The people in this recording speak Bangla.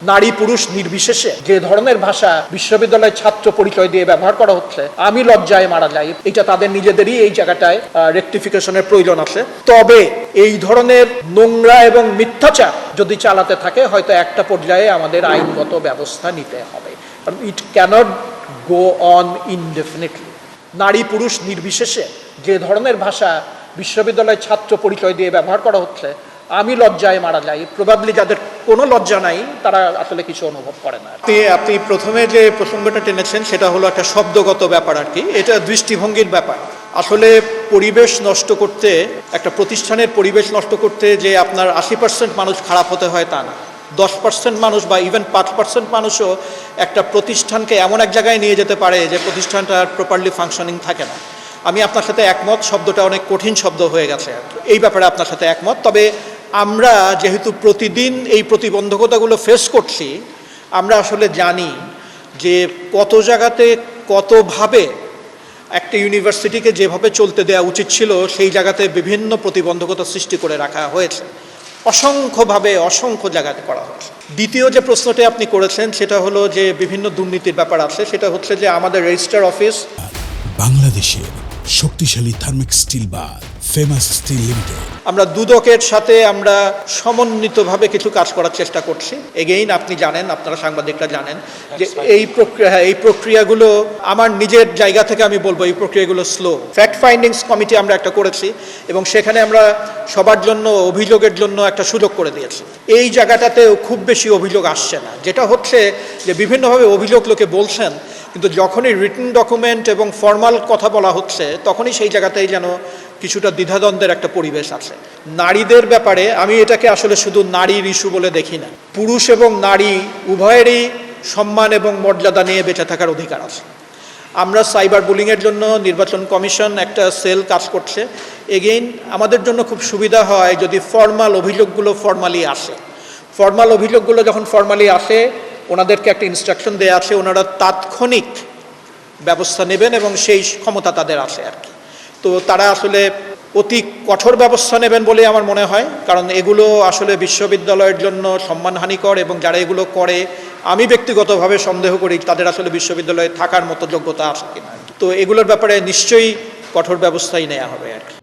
নারী পুরুষ নির্বিশেষে যে ধরনের ভাষা বিশ্ববিদ্যালয়ের ছাত্র পরিচয় দিয়ে ব্যবহার করা হচ্ছে, আমি লজ্জায় মারা যাই। এটা তাদের নিজেদেরই এই জায়গাটায় রেকটিফিকেশনের প্রয়োজন আছে। তবে এই ধরনের নোংরা এবং মিথ্যাচার যদি চালাতে থাকে, হয়তো একটা পর্যায়ে আমাদের আইনগত ব্যবস্থা নিতে হবে, কারণ ইট ক্যানট গো অন ইনডেফিনিটলি। নারী পুরুষ নির্বিশেষে যে ধরনের ভাষা বিশ্ববিদ্যালয়ের ছাত্র পরিচয় দিয়ে ব্যবহার করা হচ্ছে, আমি লজ্জায় মারা যাই। প্রবাবলি যাদের কোনো লজ্জা নাই তারা আসলে কিছু অনুভব করে না। আপনি প্রথমে যে প্রসঙ্গটা টেনেছেন সেটা হলো একটা শব্দগত ব্যাপার আর কি, এটা দৃষ্টিভঙ্গির ব্যাপার। আসলে পরিবেশ নষ্ট করতে, একটা প্রতিষ্ঠানের পরিবেশ নষ্ট করতে যে আপনার 80% মানুষ খারাপ হতে হয় তা না, 10% মানুষ বা ইভেন 5% মানুষও একটা প্রতিষ্ঠানকে এমন এক জায়গায় নিয়ে যেতে পারে যে প্রতিষ্ঠানটা প্রপারলি ফাংশনিং থাকে না। আমি আপনার সাথে একমত, শব্দটা অনেক কঠিন শব্দ হয়ে গেছে আর কি, এই ব্যাপারে আপনার সাথে একমত। তবে আমরা যেহেতু প্রতিদিন এই প্রতিবন্ধকতাগুলো ফেস করছি, আমরা আসলে জানি যে কত জায়গাতে কতভাবে একটা ইউনিভার্সিটিকে যেভাবে চলতে দেওয়া উচিত ছিল সেই জায়গাতে বিভিন্ন প্রতিবন্ধকতা সৃষ্টি করে রাখা হয়েছে, অসংখ্যভাবে অসংখ্য জায়গাতে করা হয়েছে। দ্বিতীয় যে প্রশ্নটি আপনি করেছেন সেটা হলো যে বিভিন্ন দুর্নীতির ব্যাপার আছে, সেটা হচ্ছে যে আমাদের রেজিস্ট্রার অফিস বাংলাদেশের শক্তিশালী থার্মিক স্টিল বা ফেমাস স্টিল লিমিটেড, আমরা দুদকের সাথে আমরা সমন্বিতভাবে কিছু কাজ করার চেষ্টা করছি। এগেইন আপনি জানেন, আপনারা সাংবাদিকরা জানেন যে এই প্রক্রিয়াগুলো আমার নিজের জায়গা থেকে আমি বলবো এই প্রক্রিয়াগুলো স্লো। ফ্যাক্ট ফাইন্ডিংস কমিটি আমরা একটা করেছি এবং সেখানে আমরা সবার জন্য অভিযোগের জন্য একটা সুযোগ করে দিয়েছি। এই জায়গাটাতেও খুব বেশি অভিযোগ আসছে না, যেটা হচ্ছে যে বিভিন্নভাবে অভিযোগ লোকে বলছেন, কিন্তু যখনই রিটেন ডকুমেন্ট এবং ফর্মাল কথা বলা হচ্ছে তখনই সেই জায়গাতেই যেন কিছুটা দ্বিধাদ্বন্দ্বের একটা পরিবেশ আছে। নারীদের ব্যাপারে আমি এটাকে আসলে শুধু নারীর ইস্যু বলে দেখি না, পুরুষ এবং নারী উভয়েরই সম্মান এবং মর্যাদা নিয়ে বেঁচে থাকার অধিকার আছে। আমরা সাইবার বুলিংয়ের জন্য নির্বাচন কমিশন একটা সেল কাজ করছে। এগেইন আমাদের জন্য খুব সুবিধা হয় যদি ফর্মাল অভিযোগগুলো ফর্মালি আসে। ফর্মাল অভিযোগগুলো যখন ফর্মালি আসে, ওনাদেরকে একটা ইনস্ট্রাকশন দেওয়া আছে, ওনারা তাৎক্ষণিক ব্যবস্থা নেবেন এবং সেই ক্ষমতা তাদের আছে আর কি। তো তারা আসলে অতি কঠোর ব্যবস্থা নেবেন বলে আমার মনে হয়, কারণ এগুলো আসলে বিশ্ববিদ্যালয়ের জন্য সম্মানহানিকর এবং যারা এগুলো করে আমি ব্যক্তিগতভাবে সন্দেহ করি তাদের আসলে বিশ্ববিদ্যালয়ে থাকার মতো যোগ্যতা আছে কিনা। তো এগুলোর ব্যাপারে নিশ্চয়ই কঠোর ব্যবস্থাই নেওয়া হবে আর কি।